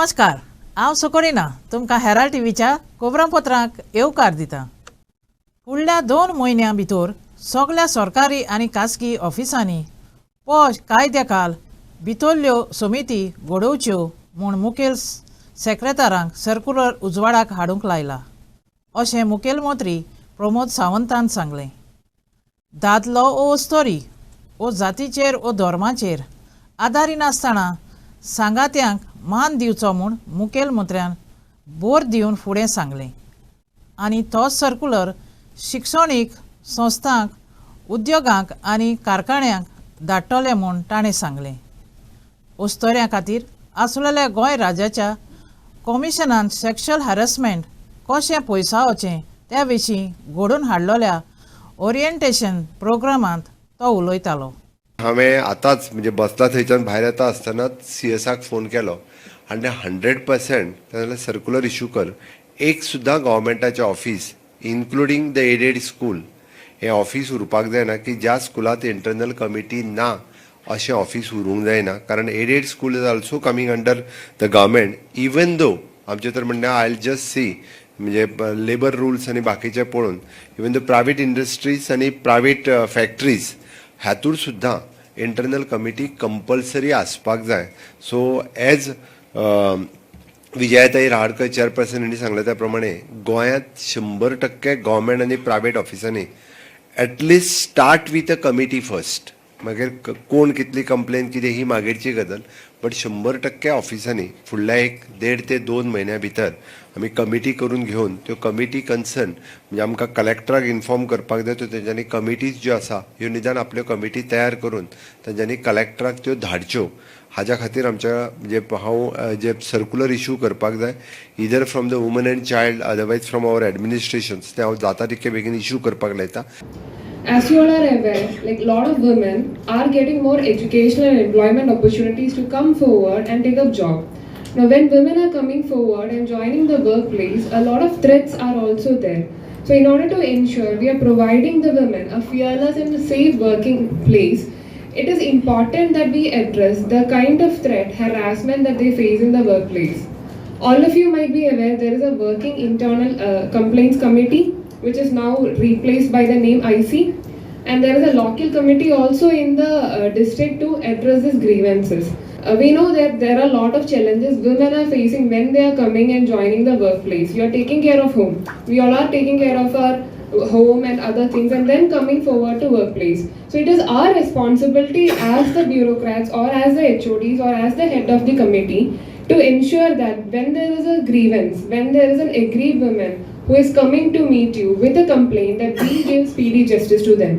नमस्कार, हांव सोकोरिना तुमकां हेराल्ड टीव्हीच्या खबरांपत्रांक येवकार दिता। फुडल्या 2 म्हयन्यां भितर सगळ्या सरकारी आनी खासगी ऑफिसांनी पॉश कायद्याखाल भितरल्यो समिती घडोवच्यो म्हूण मुखेल सेक्रेटारांक सर्क्युलर उजवाडाक हाडूंक लायला, अशें मुखेलमंत्री प्रमोद सावंतान सांगलें। दादलो ओ अस्तोरी ओ जातीचेर ओ धर्माचेर आदारी नासतना सांगात्यांक मान दिवचो म्हूण मुखेलमंत्र्यान भर दिवन फुडें सांगलें आनी तो सर्क्युलर शिक्षणीक संस्थांक, उद्योगांक आनी कारखान्यांक धाडटले म्हूण ताणें सांगलें। अस्तोऱ्यां खातीर आसलेल्या गोंय राज्याच्या कमिशनान सेक्शुअल हॅरसमेंट कशें पयसावचें त्या विशीं घडोवन हाडलेल्या ओरिएंटेशन प्रोग्रामांत तो उलयतालो। हांवें आतांच म्हणजे बसला थंयच्यान भायर येता आसतनाच सीएसाक फोन केलो आनी 100% जाल्यार सर्क्युलर इश्यू कर। एक सुद्दां गव्हर्मेंटाचें office including the aided school हें ऑफिस उरपाक जायना की ज्या स्कुलांत इंटरनल कमिटी ना अशें ऑफिस उरूंक जायना, कारण aided school is also coming under the government. Even though आमचें तर म्हणणें आय जस्ट सी म्हणजे लेबर रुल्स आनी बाकीचे पळोवन इवन द प्रायवेट इंडस्ट्रीज आनी प्रायवेट फॅक्टरीज हातूर सुद्दां इंटरनल कमिटी कंपल्सरी आसपाक जाय। So as Vijayatai Rahatkar chairperson हांणी सांगले त्या प्रमाणे गोंयांत 100% गव्हर्मेंट आनी प्रायवेट ऑफिसांनी at least start with a committee first, मागीर कोण कितली कंप्लेन कितें ही मागीरची गजाल, बट 100% ऑफिसांनी फुडल्या 1.5 ते 2 म्हयन्या भितर आमी कमिटी करून घेवन त्यो कमिटी कन्सर्न म्हणजे आमकां कलेक्टराक इन्फॉर्म करपाक जाय, तो तेंच्यांनी कमिटीज ज्यो आसा ह्यो निदान आपल्यो कमिटी तयार करून तेंच्यांनी कलेक्टराक त्यो धाडच्यो। हाज्या खातीर आमच्या म्हणजे हांव जे सर्क्युलर इश्यू करपाक जाय either from the woman and child otherwise from our administrations, ते हांव जाता तितके बेगीन इश्यू करपाक लायता। As you all are aware, like a lot of women are getting more educational and employment opportunities to come forward and take up job. Now when women are coming forward and joining the workplace, a lot of threats are also there. So in order to ensure we are providing the women a fearless and a safe working place, it is important that we address the kind of threat, harassment that they face in the workplace. All of you might be aware there is a working internal complaints committee which is now replaced by the name IC, and there is a local committee also in the district to address these grievances. We know that there are a lot of challenges women are facing when they are coming and joining the workplace. You are taking care of home. We all are taking care of our home and other things and then coming forward to workplace. So it is our responsibility as the bureaucrats or as the HODs or as the head of the committee to ensure that when there is a grievance, when there is an aggrieved woman who is coming to meet you with a complaint, that we give speedy justice to them.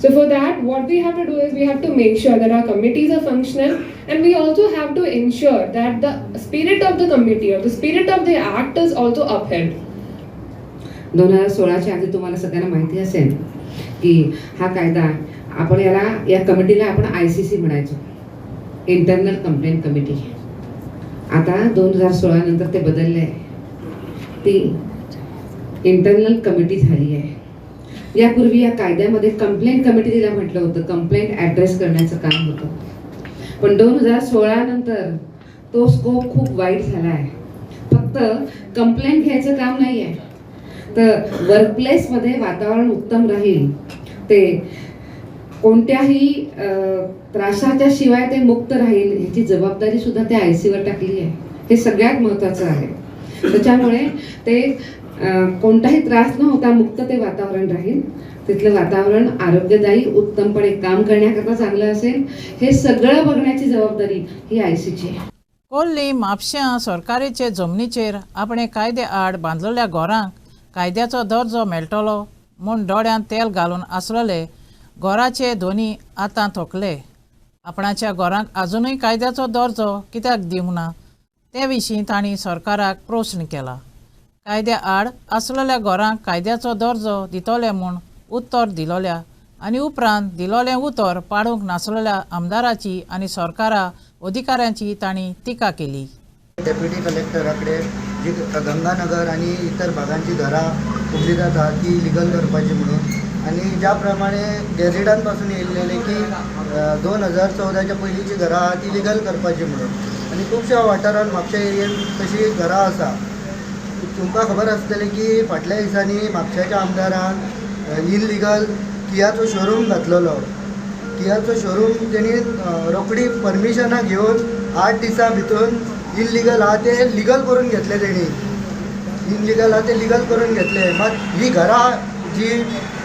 So for that, what we have to do is we have to make sure that our committees are functional, and we also have to ensure that the spirit of the committee or the spirit of the act is also upheld. 2016च्या आधी तुम्हाला सगळ्यांना माहिती असेल की हा कायदा आपण या कमिटीला आपण ICC म्हणायचो, इंटरनल कंप्लेंट कमिटी। आता 2016 नंतर ते बदलले, ती इंटरनल कमिटी झाली आहे। यापूर्वी या कायद्यामध्ये कंप्लेंट कमिटी तिला म्हटलं होतं, कंप्लेंट ॲड्रेस करण्याचं काम होतं, पण 2016 नंतर तो स्कोप खूप वाईट झाला आहे। फक्त कंप्लेंट घ्यायचं काम नाही आहे, तर वर्कप्लेसमध्ये वातावरण उत्तम राहील, ते कोणत्याही त्रासाच्या शिवाय ते मुक्त राहील ह्याची जबाबदारी सुद्धा त्या ICवर टाकली आहे। हे सगळ्यात महत्त्वाचं आहे। त्याच्यामुळे ते कोणताही त्रास न होता मुक्त ते वातावरण राहील, तिथलं वातावरण आरोग्यदायी उत्तमपणे काम करण्याकरता चांगलं असेल, हे सगळं बघण्याची जबाबदारी ही ICची आहे। कोल्ली म्हापश्यां सरकारीचे जमनीचेर आपणे कायदे आड बांदलेल्या घरांक कायद्याचो दर्जो मेळटलो म्हूण दोळ्यांत तेल घालून आसलेले घराचे धोनी आतां थोकले। आपणाच्या घरांक आजुनूय कायद्याचो दर्जो कित्याक दिवंक ना ते विशीं तांणी सरकाराक प्रश्न केला। कायद्या आड आसलेल्या घरांक कायद्याचो दर्जो दितले म्हूण उत्तर दिलोल्या आनी उपरांत दिलोलें उतर पाडूंक नासलेल्या आमदाराची आनी सरकारा अधिकाऱ्यांची तांणी टिका केली। डेप्युटी कलेक्टराकडे जी गंगानगर आणि इतर भागांची घरां उबली जातात ती लिगल करपाची म्हणून आणि ज्याप्रमाणे गॅझेटांपासून येयलेले की 2014च्या पयलींची घरां आहा ती लिगल करपाची म्हणून आनी खुबश्या वाठारांत म्हापश्या एरियेन तशी घरां आसा. तुमकां खबर आसतलें की फाटल्या दिसांनी म्हापश्याच्या आमदारान इनलिगल कियाचो शोरूम घातलेलो. कियाचो शोरूम तेणी रोखडी परमिशनां घेवन 8 दिसां भितर इनलिगल आहा ते लिगल करून घेतले तेणी. इनलिगल आहा ते लिगल करून घेतले. मात ही घरां जी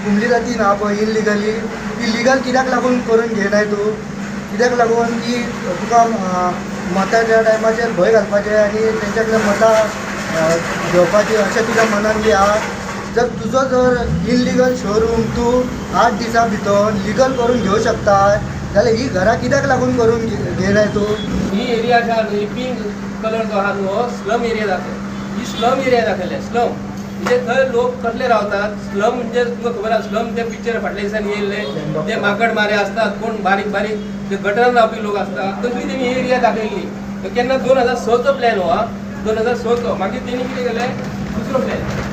कुंडली जाती ना पळय इनलिगली ती लिगल कित्याक लागून करून घेयनाय तूं? कित्याक लागून की तुका मताच्या टायमाचेर भंय घालपाचें आनी तेंच्या कडल्यान मतां घेवपाची अशें तुज्या मनान बी आहा. जर तुजो जर इनलिगल शोरूम तूं 8 दिसां भितर लिगल करून घेवं शकता जाल्यार ही घरां कित्याक लागून करून घेयनाय तूं? ही एरिया आसा न्हू पिंक कलर जो आहा न्हू हो स्लम एरिया दाखय. ही स्लम एरिया दाखयले. स्लम म्हणजे थंय लोक कसले रावतात. स्लम म्हणजे तुमकां खबर आसा स्लम ते पिक्चर फाटल्या दिसांनी येयल्ले ते माकड मारे असतात कोण बारीक बारीक ते गटरान रावपी लोक असतात तसली तेणी एरिया दाखयल्ली. केन्ना 2006चो प्लॅन हो 2006चो. मागीर तेणी कितें केलें दुसरो प्लॅन हो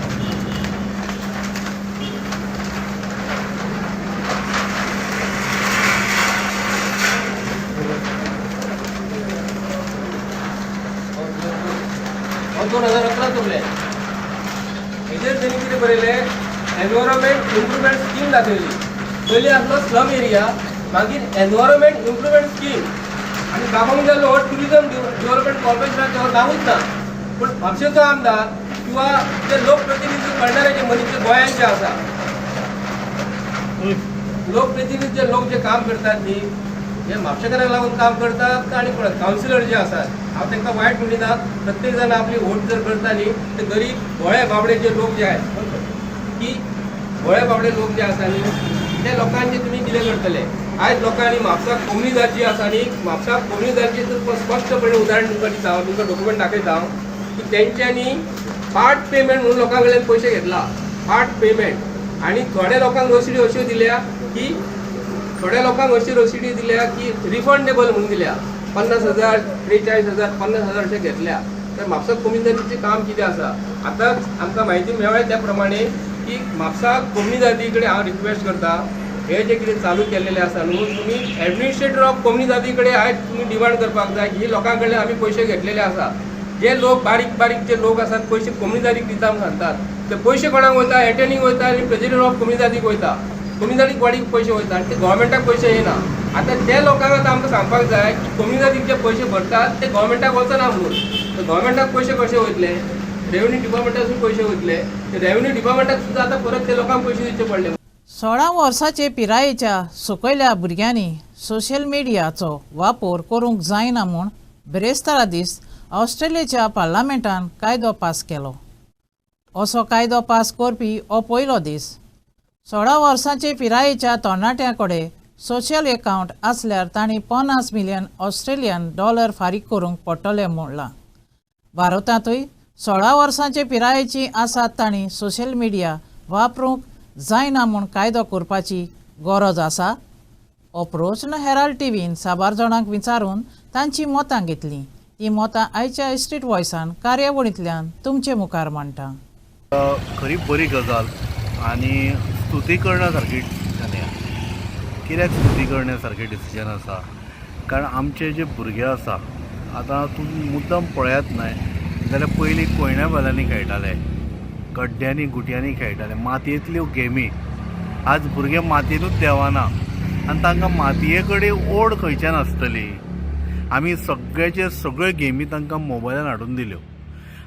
2011चो प्लॅन. हेजेर तेणी कितें बरयलें एनवायरमेंट इम्प्रुवमेंट स्कीम दाखयली. पयलीं आसलो स्लम एरिया मागीर एनवायरमेंट इम्प्रुवमेंट स्कीम आनी दाखोवंक गेलो ट्युरिजम डेव्हलपमेंट कॉर्पोरेशनाचें हो नांवूच ना. पूण म्हापशेचो आमदार किंवा जे लोकप्रतिनिधी करणारे जे मनीस गोंयांत जे आसा लोकप्रतिनिधी जे लोक जे काम करतात न्ही हे म्हापशेकारांक लागून काम करतात आनी पळय कावन्सिलर जे आसात हांव तांकां वायट म्हणिना. प्रत्येक जाण आपली वोट जर करता न्ही ते गरीब भोळे बाबडे जे लोक जे आहेत की भोळे बाबडे लोक जे आसा न्ही त्या लोकांचे तुमी कितें करतले. आयज लोकांनी म्हापसा कोमनीदार जी आसा न्ही म्हापसा कोमनीदारची स्पश्टपणे उदाहरण तुमकां दिता हांव तुमकां डॉक्युमेंट दाखयता की तेंच्यांनी पार्ट पेमेंट म्हणून लोकां कडल्यान पयशे घेतला. पार्ट पेमेंट आनी थोड्या लोकांक रसिडी अश्यो दिल्या की थोड्या लोकांक अशी रसिडी दिल्या की रिफंडेबल म्हणून दिल्या. 50,000 43,000 50,000 अशें घेतल्या. तर म्हापसा कोमनीदारीचें काम कितें आसा आतांच आमकां म्हायती मेळ्ळ्या त्या प्रमाणे की म्हापसा कोमनीदादी कडेन हांव रिक्वेस्ट करता हे जे कितें चालू केल्लेलें आसा न्हू तुमी एडमिनिस्ट्रेटर ऑफ कोमनीदादी कडेन आयज तुमी डिमांड करपाक जाय की लोकां कडल्यान आमी पयशे घेतलेले आसा. जे लोक बारीक बारीक जे लोक आसात पयशे कोमनीदारीक दिता म्हूण सांगतात ते पयशे कोणाक वयता एटेंडींग वयता आनी प्रेसिडेंट ऑफ कोमनीदादीक वयता. कोमनीदारीक वाडीक पयशे वयता आनी ते गव्हर्मेंटाक पयशे येना. आतां त्या लोकांक आतां आमकां सांगपाक जाय की कोमनीदारीक जे पयशे भरतात ते गव्हर्मेंटाक वचना म्हणून. तर गव्हर्मेंटाक पयशे कशे वयतले रेव्हेन्यू डिपार्टमेंटासून पयशे वयतले. ते रेव्हेन्यू डिपार्टमेंटाक सुद्दां आतां परत ते लोकांक पयशे दिवचे पडले. 16 वर्सांचे पिरायेच्या सकयल्या भुरग्यांनी सोशल मिडियाचो वापर करूंक जायना म्हूण बिरेस्तारा दीस ऑस्ट्रेलियाच्या पार्लमेंटान कायदो पास केलो. असो कायदो पास करपी हो पयलो दीस. 16 वर्सांचे पिरायेच्या तरणाट्यां कडेन सोशल अकावंट आसल्यार तांणी $50 मिलियन फारीक करूंक पडटले म्हणलां. भारतांतूय 16 वर्सांचे पिरायेची आसात तांणी सोशल मिडिया वापरूंक जायना म्हूण कायदो करपाची गरज आसा. हो प्रश्न हेराल्ड टीव्हीन साबार जाणांक विचारून तांची मतां घेतलीं. ती मतां आयच्या स्ट्रीट वॉयसान कार्यावळींतल्यान तुमचे मुखार मांडटा. खरी बरी गजाल आनी स्तुती करण्यासारकी डिसिजन आहे. कित्याक स्तुती करण्यासारकें डिसिजन आसा कारण आमचे जे भुरगे आसा आतां तुमी मुद्दम पळयात न्हय जाल्यार पयलीं कोयण्या बालांनी खेळटाले गड्ड्यांनी गुटयांनी खेळटाले मातयेंतल्यो गेमी. आज भुरगे मातयेंतूच देवाना आनी तांकां मातये कडेन ओड खंयच्यान आसतली. आमी सगळ्यो गेमी तांकां मोबायलान हाडून दिल्यो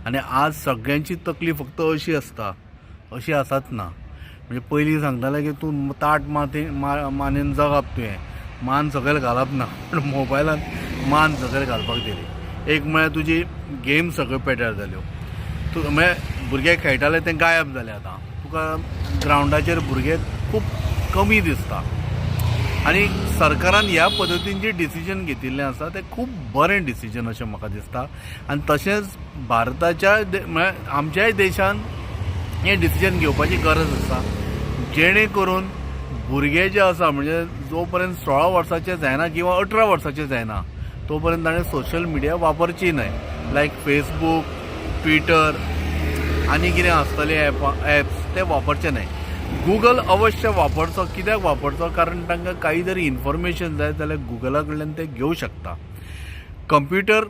आनी आज सगळ्यांची तकली फक्त अशी आसता अशी आसात ना. म्हणजे पयलीं सांगताले की तूं ताट मानेन जगप तुवें मान सकयल घालप ना पूण मोबायलान मान सकयल घालपाक दिली. एक म्हळ्यार तुजी गेम सगळ्यो पेड्यार जाल्यो. तूं म्हळ्यार भुरगे खेळटाले ते गायब जाले. आतां तुका ग्रावंडाचेर भुरगे खूब कमी दिसता आनी सरकारान ह्या पद्दतीन जे डिसिजन घेतिल्लें आसा तें खूब बरें डिसिजन अशें म्हाका दिसता. आनी तशेंच भारताच्या म्हळ्यार आमच्याय देशान हें डिसिजन घेवपाची गरज आसा जेणे करून भुरगे जे आसा म्हणजे जो पर्यंत 16 वर्साचे जायना किंवा 18 वर्साचे जायना तो पर्यंत ताणें सोशल मिडिया वापरची न्हय. लायक फेसबूक ट्विटर आनी कितें आसतले एप्स ते वापरचे न्हय. गुगल अवश्य वापरचो. कित्याक वापरचो? कारण तांकां काही जरी इन्फॉर्मेशन जाय जाल्यार गुगला कडल्यान ते घेवं शकता. कंप्युटर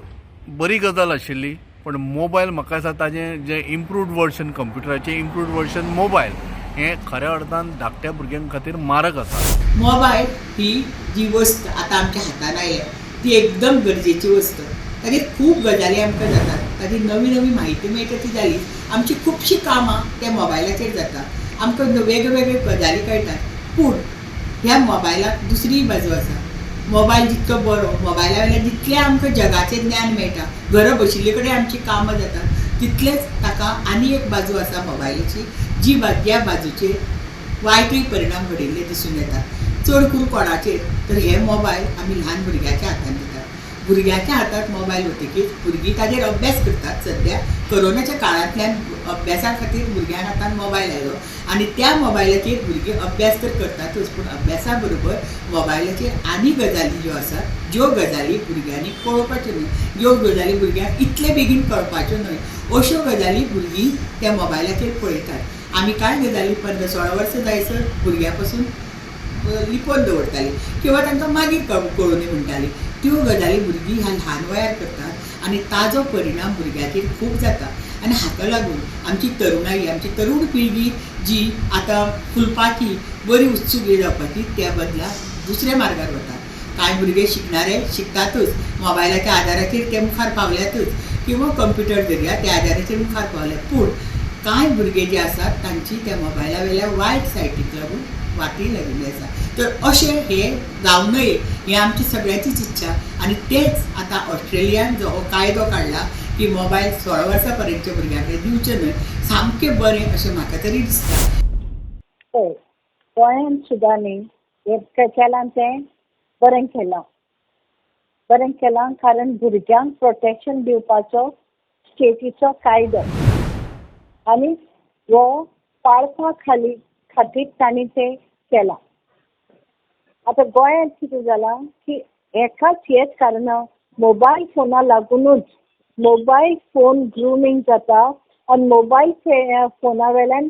बरी गजाल आशिल्ली, पण मोबायल म्हाका दिसता ताजें जें इम्प्रूव्ड वर्जन कंप्युटराचें इम्प्रूव्ड वर्जन मोबायल हें खऱ्या अर्थान धाकट्या भुरग्यां खातीर मारक आसा. मोबायल ही जी वस्त आतां आमच्या हातान आयल्या ती एकदम गरजेची वस्त. ताजेर खूब गजाली आमकां जातात, ताजी नवी नवी म्हायती मेळटा ती जाली. आमची खुबशीं कामां त्या मोबायलाचेर जाता. आमकां वेगवेगळ्यो गजाली कळटात. पूण ह्या मोबायलाक दुसरी बाजू आसा. मोबायल जितको बरो, मोबायला वयल्यान जितलें आमकां जगाचें ज्ञान मेळटा, घरा बशिल्ले कडेन आमची कामां जातात, तितलेंच ताका आनी एक बाजू आसा मोबायलाची, ज्या बाजूचेर वायटूय परिणाम घडिल्ले दिसून येतात. चड करून कोणाचेर तर हे मोबायल आमी ल्हान भुरग्याच्या हातांत दितात. भुरग्याच्या हातांत मोबायल वतकीर भुरगीं ताजेर अभ्यास करतात. सद्या कोरोनाच्या काळांतल्यान अभ्यासा खातीर भुरग्यां हातांत मोबायल आयलो आनी त्या मोबायलाचेर भुरगीं अभ्यास तर करतातच, पूण अभ्यासा बरोबर मोबायलाचेर आनी गजाली ज्यो आसात, ज्यो गजाली भुरग्यांनी पळोवपाच्यो न्हय, ज्यो गजाली भुरग्यांक इतले बेगीन कळपाच्यो न्हय, अश्यो गजाली भुरगीं त्या मोबायलाचेर पळयतात. आमी कांय गजाली 15-16 वर्सां जायसर भुरग्यां पासून लिपोवन दवरतालीं किंवा तांकां मागीर कळून म्हणटालीं. त्यो गजाली भुरगीं ह्या ल्हान वयार करतात आनी ताजो परिणाम भुरग्याचेर खूब जाता. आनी हाका लागून आमची तरुणाई, आमची तरूण पिळगी जी आतां फुलपाची, बरी उत्सुकी जावपाची, त्या बदला दुसऱ्या मार्गार वतात. कांय भुरगे शिकणारे शिकतातच, मोबायलाच्या आदाराचेर ते मुखार पावल्यातच किंवा कंप्युटर दर्या त्या आदाराचेर मुखार पावल्यात. पूण कांय भुरगे जे आसात तांची त्या मोबायला वयल्या वायट सायटीक लागून वाटी लागिल्ली आसा. तर अशें हे जावं नये ही आमची सगळ्यांचीच इच्छा. आनी तेच आतां ऑस्ट्रेलियान जो हो कायदो काडला की मोबायल 16 वर्सां पर्यंतच्या भुरग्यां कडेन दिवचे न्हय, सामकें बरें अशें म्हाका तरी दिसता. पळय, गोंयांत सुद्दां न्ही हें केलां तें बरें केलां कारण भुरग्यांक प्रोटेक्शन दिवपाचो स्टेटीचो कायदो आनी हो पाळपा खातीर तांणी तें केलां. आतां गोंयांत कितें जालां की हेच कारणां मोबायल फोना लागूनच मोबायल फोन ग्रुमींग जाता आनी मोबायल फोना वयल्यान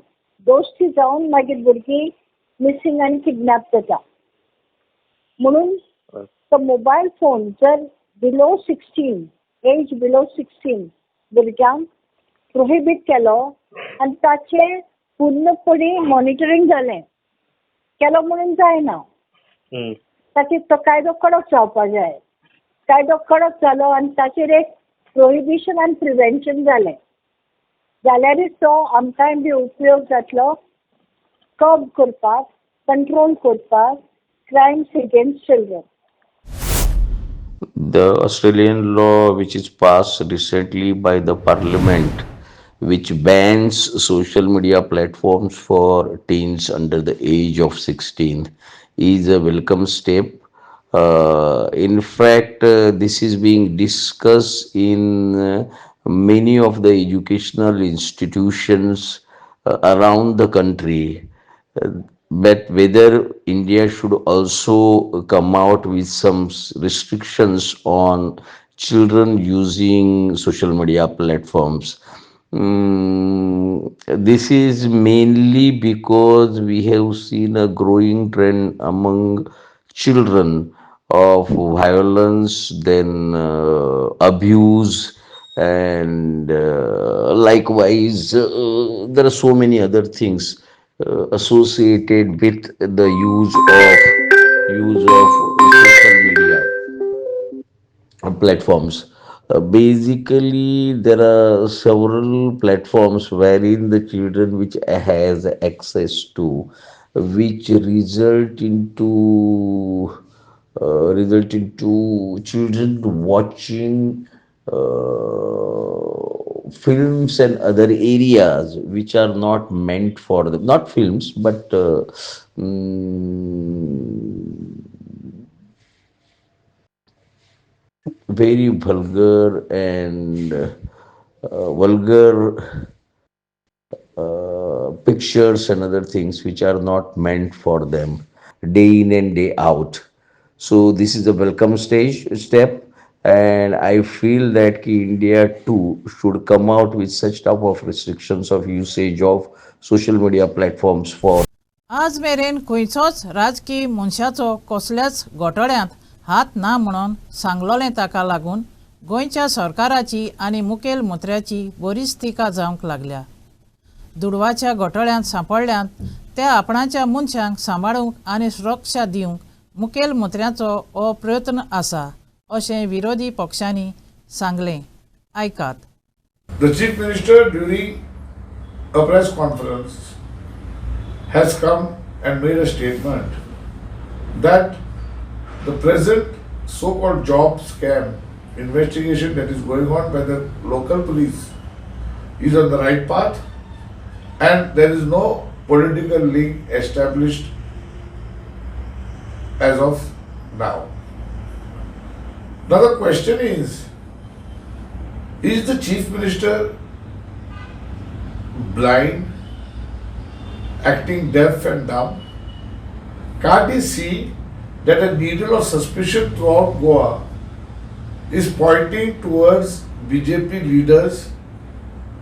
दोस्ती जावन मागीर भुरगीं मिसींग आनी किडनॅप जाता. म्हणून तो मोबायल फोन जर एज बिलो 16 भुरग्यांक प्रोहिबीट केलो आनी ताचें पूर्णपणी मॉनिटरींग केलो म्हणून जायना. ताचेर तो कायदो कडक जावपा जाय. कायदो कडक जालो आनी ताचेर एक प्रोहिबिशन आनी प्रिव्हेन्शन जालें जाल्यारच तो आमकांय बी उपयोग जातलो कर्ब करपाक, कंट्रोल करपाक crimes against children. The Australian law, which is passed recently by the Parliament, which bans social media platforms for teens under the age of 16, is a welcome step. In fact, this is being discussed in many of the educational institutions around the country. But whether India should also come out with some restrictions on children using social media platforms. This is mainly because we have seen a growing trend among children of violence, then abuse, and likewise there are so many other things associated with the use of social media platforms. Basically, there are several platforms wherein the children which has access to, which result into children watching films and other areas which are not meant for them. Not films, but very vulgar and vulgar pictures and other things which are not meant for them day in and day out. So this is a welcome step, and I feel that India too should come out with such type of restrictions of usage of social media platforms for आज मेरेन खंयचोच राजकीय मनशाचो कसल्याच घोटाळ्यांत हात ना म्हणून सांगलोलें ताका लागून गोंयच्या सरकाराची आनी मुखेल मंत्र्याची बरीच टिका जावंक लागल्या. दुडवाच्या घोटाळ्यांत सांपडल्यांत त्या आपणाच्या मनशांक सांबाळूंक आनी सुरक्षा दिवंक मुखेल मंत्र्याचो हो प्रयत्न आसा अशें विरोधी पक्षांनी सांगलें. आयकात. The Chief Minister during a press conference has come and made a statement that the present so-called job scam investigation that is going on by the local police is on the right path and there is no political link established as of now. Now the question is the Chief Minister blind, acting deaf and dumb? Can't he see that a needle of suspicion throughout Goa is pointing towards BJP leaders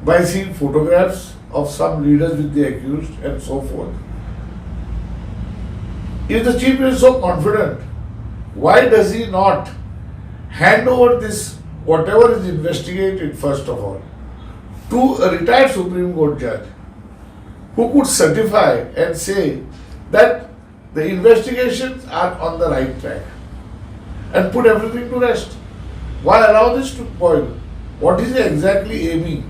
by seeing photographs of some leaders with the accused and so forth? If the Chief Minister is so confident, why does he not hand over this, whatever is investigated first of all, to a retired Supreme Court judge who could certify and say that the investigations are on the right track and put everything to rest? Why allow this to boil? What is he exactly aiming?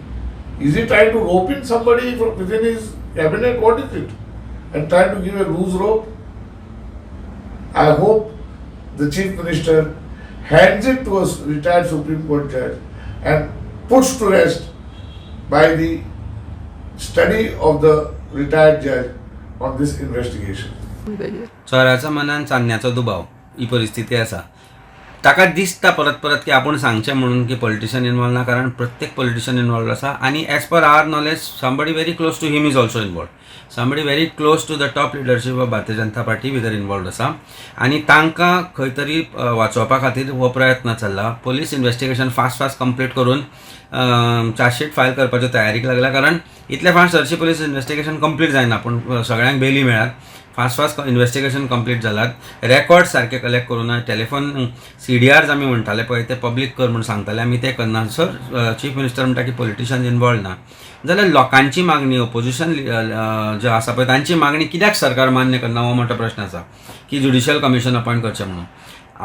Is he trying to rope in somebody from within his cabinet? What is it? And trying to give a loose rope? I hope the Chief Minister hands it to a retired Supreme Court judge and puts to rest by the study of the retired judge on this investigation. चोराच्या मनान चान्न्याचो दुबाव ही परिस्थिती आसा. ताका दिसता परत परत की आपण सांगचें म्हणून की पॉलिटिशियन इन्वॉल्व ना, कारण प्रत्येक पॉलिटिशियन इन्वॉल्व आसा आनी as per hour knowledge somebody very close to him is also involved. Somebody very close to the top leadership of Bharatiya Janata Party भितर इन्वॉल्व आसा आनी तांकां खंय तरी वाचोवपा खातीर हो प्रयत्न चल्ला. पोलीस इन्वेस्टिगेशन फास्ट कंप्लीट करून चार्जशीट फायल करपाच्यो तयारीक लागला, कारण इतले फास्ट हरशी पोलीस इन्वेस्टिगेशन कंप्लीट जायना, पूण सगळ्यांक बेली मेळ्ळ्यात. फास्ट इन्वेस्टिगेशन कंप्लीट जालात. रेकॉर्ड सारके कलेक्ट करून टेलिफोन CDRs आमी म्हणटाले पळय ते पब्लीक कर म्हूण सांगताले आमी, ते करना. सर चीफ मिनिस्टर म्हणटा की पॉलिटिशियन इन्वॉल्व ना, जाल्यार लोकांची मागणी, ओपोजिशन जे आसा पळय तांची मागणी कित्याक सरकार मान्य करना हो मोठो प्रश्न आसा की जुडिशियल कमिशन अपॉयंट करचें म्हणून.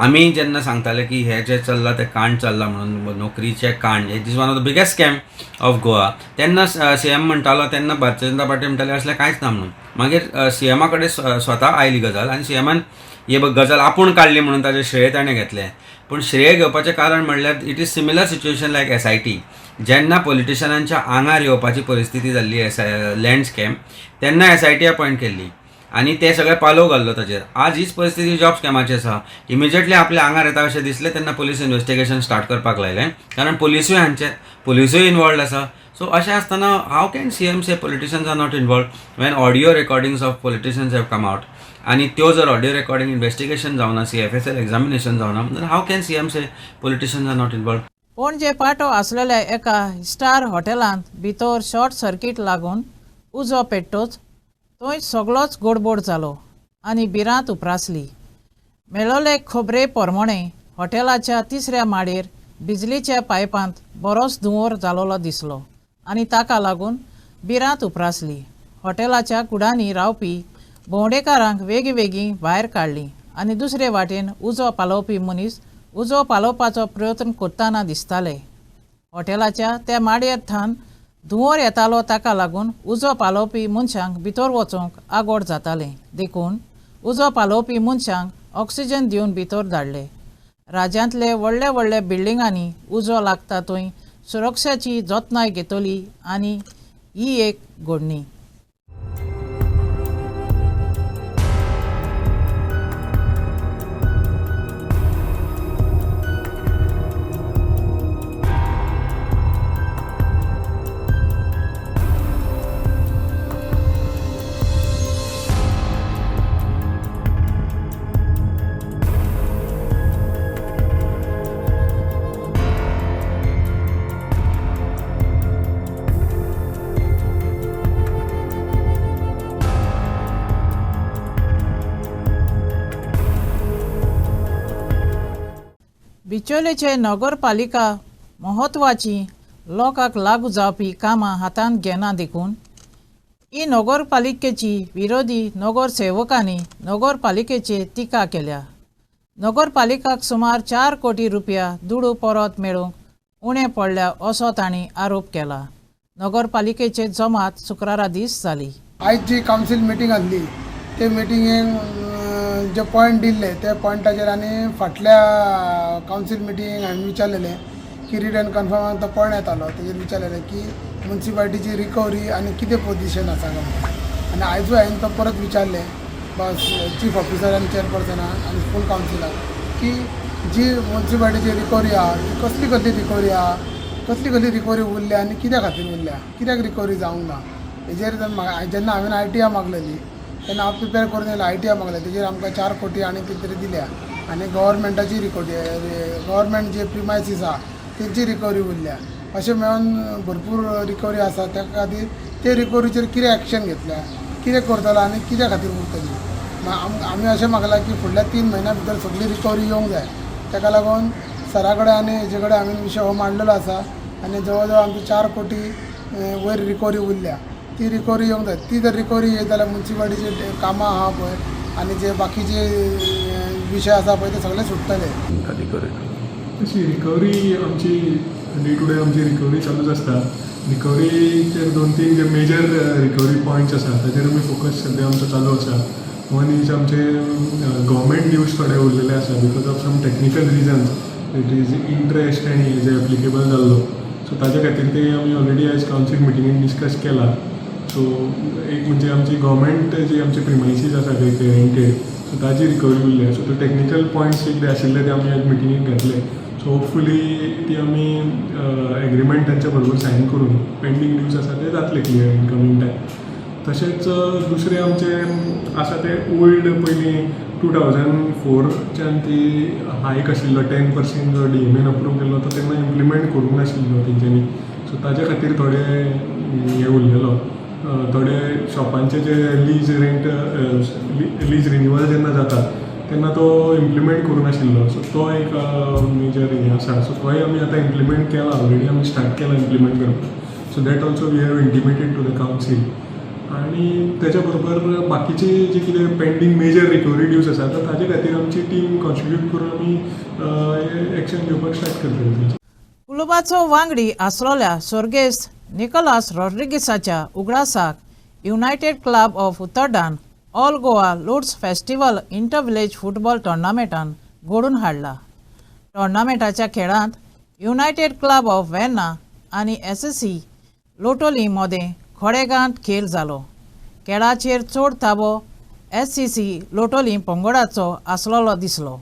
आमी जेन्ना सांगताले की हे जे चल्ला ते कांड चल्ला म्हणून, नोकरीचे कांड, it is one of the biggest scam of Goa, तेन्ना CM म्हणटालो, तेन्ना भारतीय जनता पार्टी म्हणटाले असलें कांयच ना म्हणून. मागीर CM कडेन स्वता आयली गजाल आनी CMन ही गजाल आपूण काडली म्हणून ताजें श्रेय ताणें घेतलें. पूण श्रेय घेवपाचें कारण म्हणल्यार it is similar situation like SIT. जेन्ना पॉलिटिशियनांच्या आंगार येवपाची परिस्थिती जाल्ली लँड स्कॅम, तेन्ना SIT अपॉयंट केल्ली आनी ते सगळे पालव घाल्लो ताचेर. आज हीच परिस्थिती जॉब स्कॅमाची आसा. इमिजिएटली आपल्या आंगार येता अशें दिसलें तेन्ना पुलीस इन्वेस्टिगेशन स्टार्ट करपाक लायलें, कारण पुलिसूय इन्वॉल्ड आसा. सो अशें आसतना हाव can CM say politicians are not involved when audio recordings of politicians have come out, आनी त्यो जर ऑडियो रेकॉर्डिंग इन्वेस्टिगेशन जावना, CFSL एक्झामिनेशन जावना, जाल्यार हाव can CM say politicians are not involved. Panaji Patto आसलेल्या एका स्टार हॉटेलांत भितर शॉर्ट सर्कीट लागून उजो पेट्टोच थंय सगळोच गोडबोड जालो आनी भिरांत उप्रासली. मेळोले खबरे प्रमाणें हॉटेलाच्या 3ऱ्या माळयेर बिजलीच्या पायपांत बरोच धुंवर जालोलो दिसलो आनी ताका लागून भिरांत उप्रासली. हॉटेलाच्या कुडांनी रावपी भोंवडेकारांक वेगळीं भायर काडली आनी दुसरे वाटेन उजो पालोवपी मनीस उजो पालोवपाचो प्रयत्न करतना दिसताले. हॉटेलाच्या त्या माळयेर थान धुंवर येतालो, ताका लागून उजो पालोवपी मनशांक भितर वचूंक आगोड जातालें. देखून उजो पालोवपी मनशांक ऑक्सिजन दिवन भितर धाडले. राज्यांतले व्हडले व्हडले बिल्डिंगांनी उजो लागता थंय सुरक्षेची जतनाय घेतली आनी ही एक घडणी. बिचोलेचे नगरपालिका म्हत्वाची लोकांक लागू जावपी कामां हातांत घेना देखून ही नगरपालिकेची विरोधी नगरसेवकांनी नगरपालिकेचेर टिका केल्या. नगरपालिकाक सुमार 4 कोटी रुपया दुडू परत मेळोवंक उणें पडल्या असो तांणी आरोप केला. नगरपालिकेचे जमात शुक्रारा दीस जाली. आयज जी कावन्सील मिटींग आसली ते मिटिंगेक जे पॉयंट दिल्ले ते पॉयंटाचेर आनी फाटल्या कावन्सील मिटिंगेक हांवें विचारलेलें की रीड एंड कन्फर्माक तो पॉयंट येतालो तेजेर विचारलेलें की म्युन्सिपालिटीची रिकवरी आनी कितें पोजिशन आसा काय म्हणून. आनी आयजूय हांवें तो परत विचारलें चीफ ऑफिसर आनी चेअरपर्सनाक आनी फूल कावन्सिलाक की जी म्युन्सिपालिटीची रिकवरी आहा ती कसली कसली रिकवरी उरल्या आनी कित्या खातीर उरल्या, कित्याक रिकवरी जावंक ना. हेजेर जेन्ना हांवें ITI मागलेली तेन्ना हांव प्रिपेर करून येयला ITI मागलें तेजेर आमकां 4 कोटी आनी कितें तरी दिल्या आनी गव्हर्मेंटाची रिकवरी गव्हर्मेंट जे प्रिमायसीस आहा तेंची रिकवरी उरल्या. अशें मेळून भरपूर रिकवरी आसा त्या खातीर ते रिकवरीचेर कितें एक्शन घेतल्या, कितें करतलो आनी कित्या खातीर उरतली. आमी अशें मागलां की फुडल्या 3 म्हयन्या भितर सगळी रिकवरी येवंक जाय. ताका लागून सरा कडेन आनी हेजे कडेन हांवें विशय हो मांडलेलो आसा आनी जवळ जवळ आमची 4 कोटी वयर रिकवरी उरल्या. ती रिकवरी येवंक जाय. ती जर रिकवरी येत जाल्यार म्युन्सिपालिटीचे कामां आहा पळय आनी जे बाकीचे विशय आसा पळय ते सगळे सुट्टले. अशी रिकवरी आमची डे टू डे आमची रिकवरी चालूच आसता. रिकवरीचेर 2-3 जे मेजर रिकवरी पॉयंट्स आसा ताचेर आमी फोकस सद्या आमचो चालू आसा. वन इज आमचे गव्हर्मेंट ड्यूज थोडे उरलेले आसा because of some technical reasons it is interest आनी हेजे एप्लिकेबल जाल्लो. सो ताजे खातीर ते आमी ऑलरेडी आयज कावन्सील मिटिंगेन डिस्कस केला. सो एक म्हणजे आमची गव्हर्मेंट जी आमचे प्रिमायसीस आसा पळय रेंटेड सो ताजी रिकवरी उरल्या. सो ते टेक्निकल पॉयंट्स कितें आशिल्ले ते आमी आयज मिटिंगेन घातले. सो होपफुली ती आमी एग्रीमेंट तांच्या बरोबर सायन करून पेंडींग ड्यूज आसा ते जातले क्लियर इन कमींग टायम. तशेंच दुसरें आमचें आसा तें ओल्ड पयलीं 2004च्यान ती हायक आशिल्लो 10% जो DMAन अप्रूव केल्लो तो तेन्ना इम्प्लिमेंट करूंक नाशिल्लो तेंच्यांनी. सो ताजे खातीर थोडे हे उरलेलो. थोडे शॉपांचे जे लीज रिन्यूवल जेन्ना जाता तेन्ना तो इम्प्लिमेंट करूं नाशिल्लो. सो तो एक मेजर हे आसा. सो तोय आमी आतां इम्प्लिमेंट केला ऑलरेडी आमी स्टार्ट केला इम्प्लिमेंट करपाक. So that also we have intimated to the council. आनी तेच्या बरोबर बाकीचे जे कितें पेंडींग मेजर रिकवरी ड्यूज आसा ताजे खातीर आमची टीम कॉन्स्टिट्यूट करून आमी एक्शन घेवपाक स्टार्ट करतली. कुलोबाचो वांगडी आसलोल्या सोर्गेस्त निकोलास रॉड्रिगेसाच्या उगडासाक युनायटेड क्लब ऑफ उत्तरडान ऑल गोवा लोड्स फेस्टिवल इंटर विलेज फुटबॉल टोर्नामेंटान घडोवन हाडला. टोर्नामेंटाच्या खेळांत युनायटेड क्लब ऑफ वेर्ना आनी SSC लोटोली मदें खोडेगांत खेळ जालो. खेळाचेर चड ताबो SCC लोटोली पंगडाचो आसलोलो दिसलो.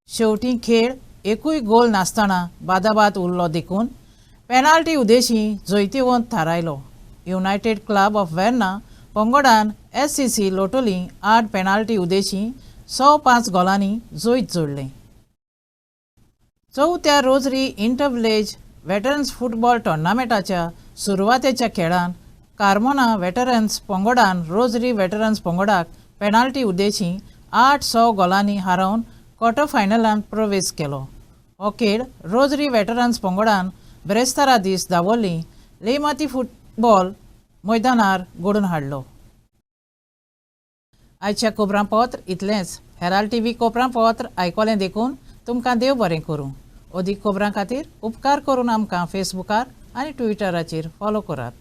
शेवटी खेळ एकूय गोल नासतना बादाबाद उरलो देखून पेनाल्टी उदेशी जैतिवंत थारायलो. युनायटेड क्लब ऑफ वेर्ना पंगडान SCC लोटोली 8 पेनाल्टी उदेशी 105 गोलांनी जैत जोडलें. चवथ्या Rosary inter village veterans football टोर्नामेंटाच्या सुरवातेच्या खेळांत कार्मोना वेटरन्स पंगडान रोजरी वेटरन्स पंगडाक पेनाल्टी उदेशी 8-6 गोलांनी हारोवन क्वॉर्टर फायनलांत प्रवेश केलो. हो खेळ रोजरी वेटरन्स पंगडान ब्रेस्तारा दीस दावोली लेमाती फुटबॉल मैदानार घडोवन हाडलो. आयच्या खबरांपत्र इतलेंच. हेराल्ड TV खबरांपत्र आयकलें देखून तुमकां देव बरें करूं. अदीक खबरां खातीर उपकार करून आमकां फेसबुकार आनी ट्विटराचेर फॉलो करात.